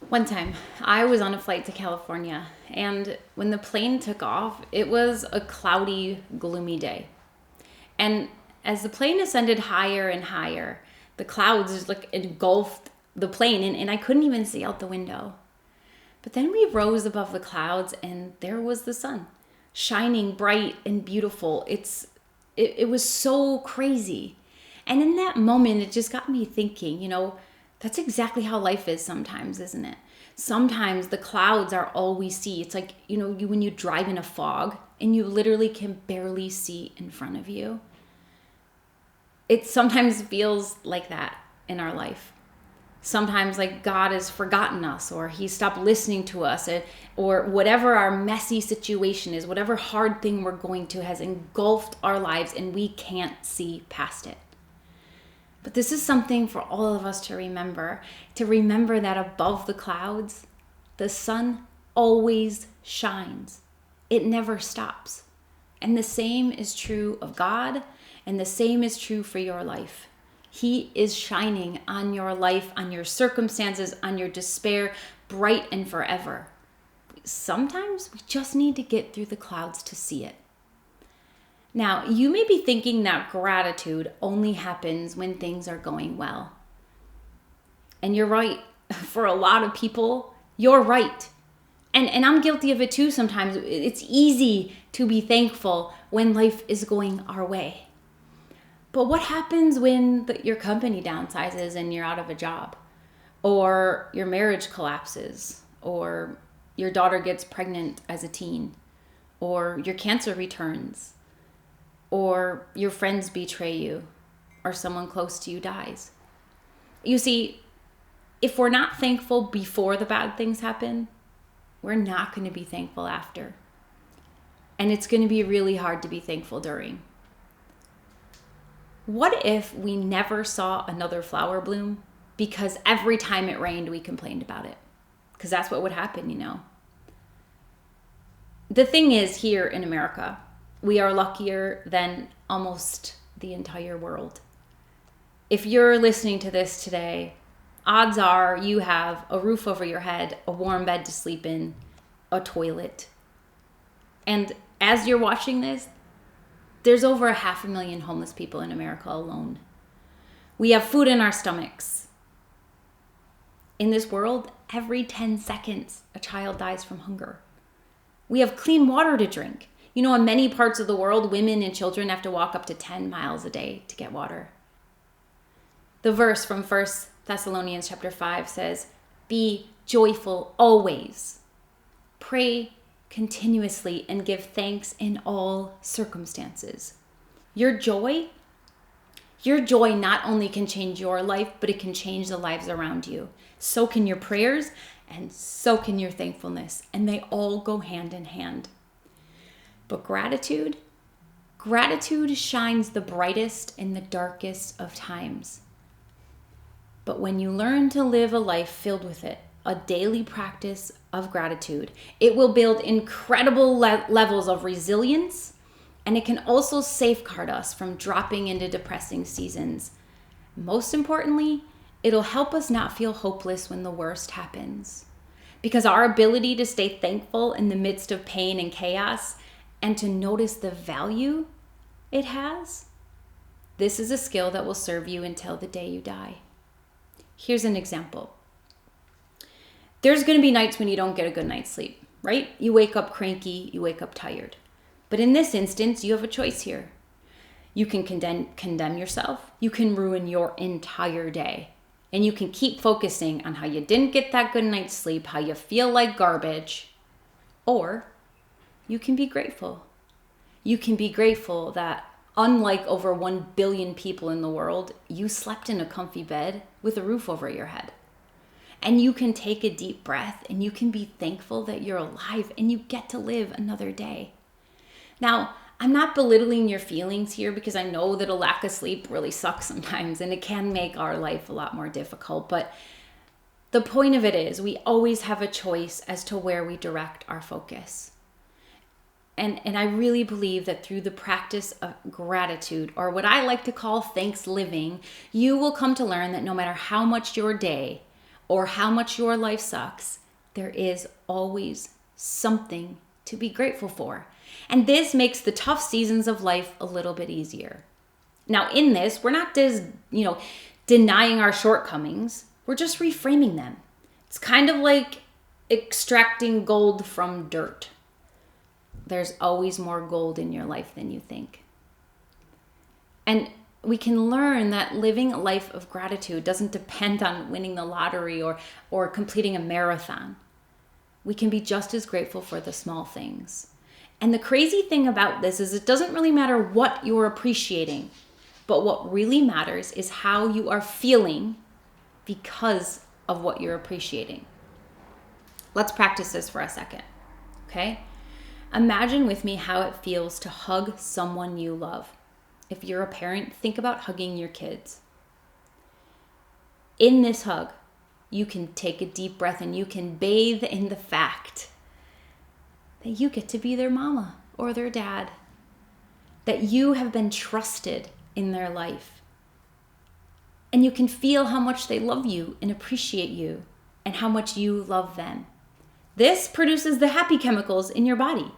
One time, I was on a flight to California, and when the plane took off, it was a cloudy, gloomy day. And as the plane ascended higher and higher, the clouds just like engulfed the plane, and I couldn't even see out the window. But then we rose above the clouds, and there was the sun, shining bright and beautiful. It was so crazy. And in that moment, it just got me thinking, that's exactly how life is sometimes, isn't it? Sometimes the clouds are all we see. It's like, when you drive in a fog and you literally can barely see in front of you. It sometimes feels like that in our life. Sometimes like God has forgotten us, or he stopped listening to us, or whatever our messy situation is, whatever hard thing we're going to has engulfed our lives and we can't see past it. But this is something for all of us to remember that above the clouds, the sun always shines. It never stops. And the same is true of God, and the same is true for your life. He is shining on your life, on your circumstances, on your despair, bright and forever. Sometimes we just need to get through the clouds to see it. Now, you may be thinking that gratitude only happens when things are going well. And you're right. For a lot of people, you're right. And I'm guilty of it too sometimes. It's easy to be thankful when life is going our way. But what happens when your company downsizes and you're out of a job? Or your marriage collapses? Or your daughter gets pregnant as a teen? Or your cancer returns? Or your friends betray you? Or someone close to you dies? You see, if we're not thankful before the bad things happen, we're not going to be thankful after. And it's going to be really hard to be thankful during. What if we never saw another flower bloom because every time it rained, we complained about it? Because that's what would happen, The thing is, here in America, we are luckier than almost the entire world. If you're listening to this today, odds are you have a roof over your head, a warm bed to sleep in, a toilet. And as you're watching this, there's over 500,000 homeless people in America alone. We have food in our stomachs. In this world, every 10 seconds, a child dies from hunger. We have clean water to drink. In many parts of the world, women and children have to walk up to 10 miles a day to get water. The verse from 1 Thessalonians chapter 5 says, "Be joyful always. Pray continuously and give thanks in all circumstances." Your joy not only can change your life, but it can change the lives around you. So can your prayers, and so can your thankfulness, and they all go hand in hand. But gratitude shines the brightest in the darkest of times. But when you learn to live a life filled with it, a daily practice of gratitude, it will build incredible levels of resilience, and it can also safeguard us from dropping into depressing seasons. Most importantly, it'll help us not feel hopeless when the worst happens. Because our ability to stay thankful in the midst of pain and chaos, and to notice the value it has, this is a skill that will serve you until the day you die. Here's an example. There's going to be nights when you don't get a good night's sleep, right? You wake up cranky, you wake up tired. But in this instance, you have a choice here. You can condemn yourself. You can ruin your entire day. And you can keep focusing on how you didn't get that good night's sleep, how you feel like garbage. Or you can be grateful. You can be grateful that, unlike over 1 billion people in the world, you slept in a comfy bed with a roof over your head. And you can take a deep breath and you can be thankful that you're alive and you get to live another day. Now, I'm not belittling your feelings here because I know that a lack of sleep really sucks sometimes and it can make our life a lot more difficult. But the point of it is we always have a choice as to where we direct our focus. And I really believe that through the practice of gratitude, or what I like to call thanks living, you will come to learn that no matter how much your day or how much your life sucks, there is always something to be grateful for. And this makes the tough seasons of life a little bit easier. Now, in this, we're not denying our shortcomings. We're just reframing them. It's kind of like extracting gold from dirt. There's always more gold in your life than you think. And we can learn that living a life of gratitude doesn't depend on winning the lottery or completing a marathon. We can be just as grateful for the small things. And the crazy thing about this is it doesn't really matter what you're appreciating, but what really matters is how you are feeling because of what you're appreciating. Let's practice this for a second, okay? Imagine with me how it feels to hug someone you love. If you're a parent, think about hugging your kids. In this hug, you can take a deep breath and you can bathe in the fact that you get to be their mama or their dad, that you have been trusted in their life. And you can feel how much they love you and appreciate you and how much you love them. This produces the happy chemicals in your body.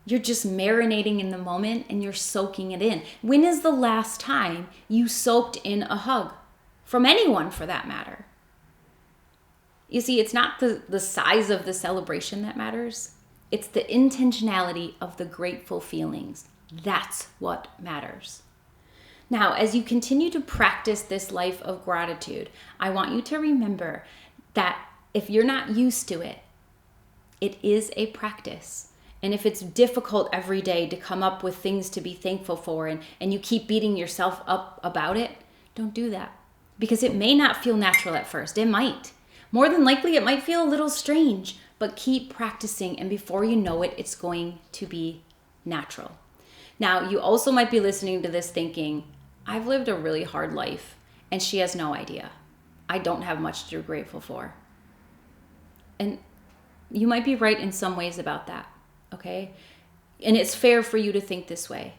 You're just marinating in the moment and you're soaking it in. When is the last time you soaked in a hug? From anyone, for that matter. You see, it's not the size of the celebration that matters. It's the intentionality of the grateful feelings. That's what matters. Now, as you continue to practice this life of gratitude, I want you to remember that if you're not used to it, it is a practice. And if it's difficult every day to come up with things to be thankful for and you keep beating yourself up about it, don't do that. Because it may not feel natural at first. It might. More than likely, it might feel a little strange, but keep practicing. And before you know it, it's going to be natural. Now, you also might be listening to this thinking, I've lived a really hard life and she has no idea. I don't have much to be grateful for. And you might be right in some ways about that. Okay? And it's fair for you to think this way.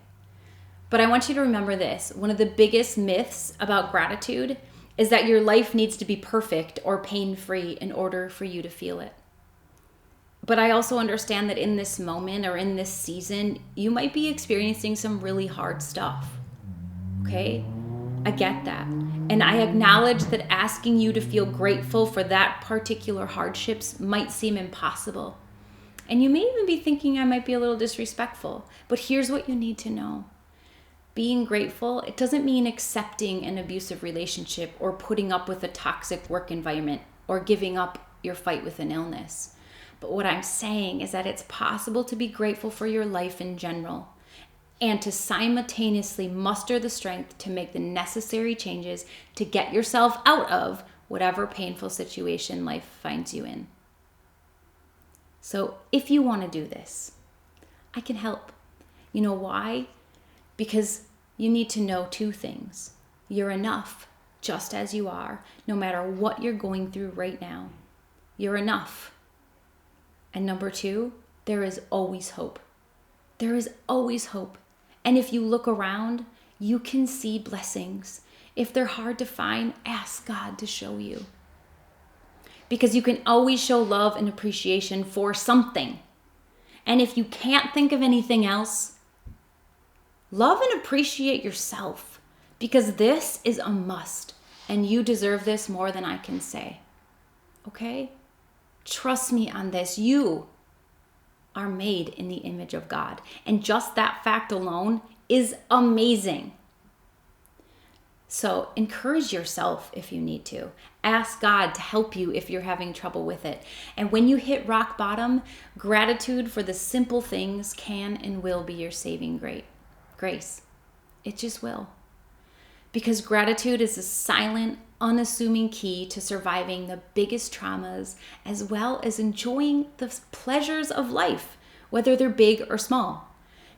But I want you to remember this. One of the biggest myths about gratitude is that your life needs to be perfect or pain-free in order for you to feel it. But I also understand that in this moment or in this season, you might be experiencing some really hard stuff. Okay? I get that. And I acknowledge that asking you to feel grateful for that particular hardships might seem impossible. And you may even be thinking I might be a little disrespectful, but here's what you need to know. Being grateful, it doesn't mean accepting an abusive relationship or putting up with a toxic work environment or giving up your fight with an illness. But what I'm saying is that it's possible to be grateful for your life in general and to simultaneously muster the strength to make the necessary changes to get yourself out of whatever painful situation life finds you in. So if you want to do this, I can help. You know why? Because you need to know two things. You're enough, just as you are, no matter what you're going through right now. You're enough. And number two, there is always hope. There is always hope. And if you look around, you can see blessings. If they're hard to find, ask God to show you. Because you can always show love and appreciation for something. And if you can't think of anything else, love and appreciate yourself. Because this is a must. And you deserve this more than I can say. Okay? Trust me on this. You are made in the image of God. And just that fact alone is amazing. So encourage yourself if you need to. Ask God to help you if you're having trouble with it. And when you hit rock bottom, gratitude for the simple things can and will be your saving grace. It just will. Because gratitude is a silent, unassuming key to surviving the biggest traumas as well as enjoying the pleasures of life, whether they're big or small.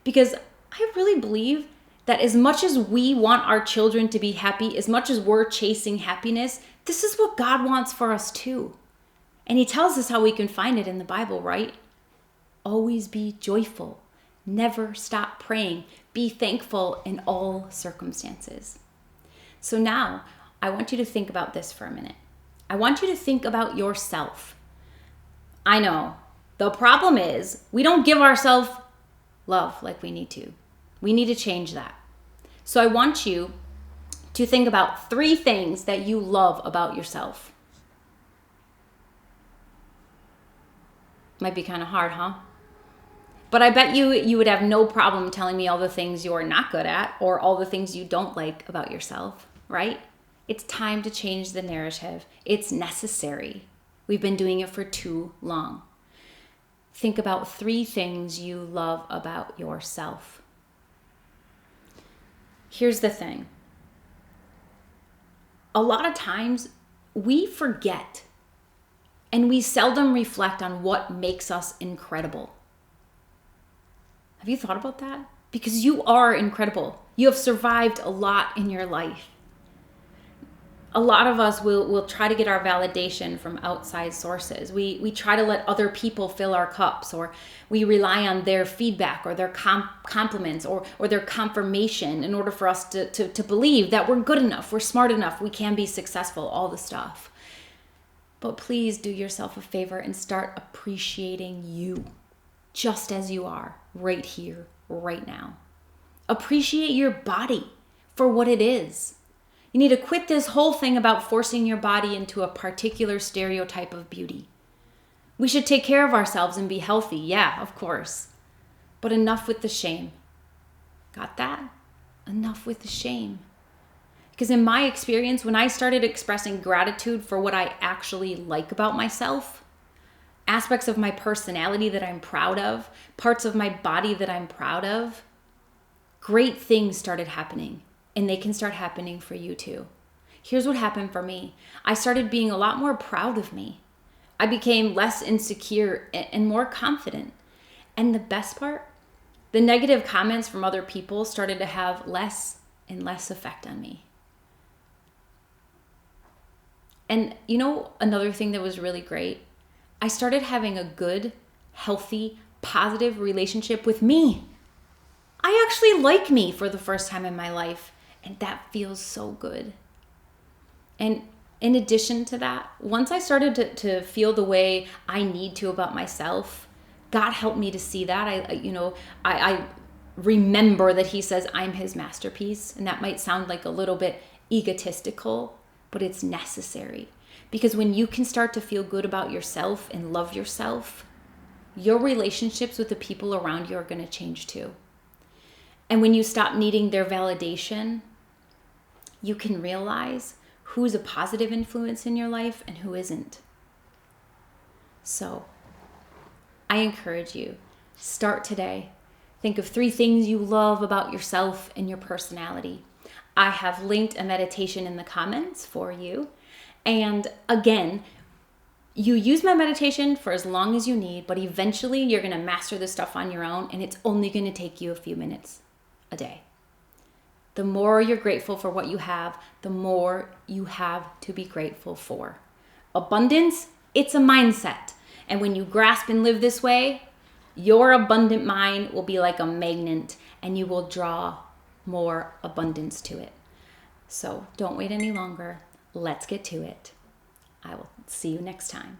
Because I really believe that as much as we want our children to be happy, as much as we're chasing happiness, this is what God wants for us too. And he tells us how we can find it in the Bible, right? Always be joyful. Never stop praying. Be thankful in all circumstances. So now, I want you to think about this for a minute. I want you to think about yourself. I know. The problem is we don't give ourselves love like we need to. We need to change that. So I want you to think about 3 things that you love about yourself. Might be kind of hard, huh? But I bet you would have no problem telling me all the things you're not good at or all the things you don't like about yourself, right? It's time to change the narrative. It's necessary. We've been doing it for too long. Think about 3 things you love about yourself. Here's the thing. A lot of times we forget and we seldom reflect on what makes us incredible. Have you thought about that? Because you are incredible. You have survived a lot in your life. A lot of us will try to get our validation from outside sources. We try to let other people fill our cups, or we rely on their feedback or their compliments or their confirmation in order for us to believe that we're good enough, we're smart enough, we can be successful, all the stuff. But please do yourself a favor and start appreciating you just as you are right here, right now. Appreciate your body for what it is. You need to quit this whole thing about forcing your body into a particular stereotype of beauty. We should take care of ourselves and be healthy, yeah, of course. But enough with the shame. Got that? Enough with the shame. Because in my experience, when I started expressing gratitude for what I actually like about myself, aspects of my personality that I'm proud of, parts of my body that I'm proud of, great things started happening. And they can start happening for you too. Here's what happened for me. I started being a lot more proud of me. I became less insecure and more confident. And the best part, the negative comments from other people started to have less and less effect on me. And you know, another thing that was really great, I started having a good, healthy, positive relationship with me. I actually like me for the first time in my life. And that feels so good. And in addition to that, once I started to feel the way I need to about myself, God helped me to see that. I remember that He says I'm His masterpiece. And that might sound like a little bit egotistical, but it's necessary. Because when you can start to feel good about yourself and love yourself, your relationships with the people around you are going to change too. And when you stop needing their validation, you can realize who's a positive influence in your life and who isn't. So, I encourage you, start today. Think of 3 things you love about yourself and your personality. I have linked a meditation in the comments for you. And again, you use my meditation for as long as you need, but eventually you're going to master this stuff on your own, and it's only going to take you a few minutes a day. The more you're grateful for what you have, the more you have to be grateful for. Abundance, it's a mindset. And when you grasp and live this way, your abundant mind will be like a magnet and you will draw more abundance to it. So don't wait any longer. Let's get to it. I will see you next time.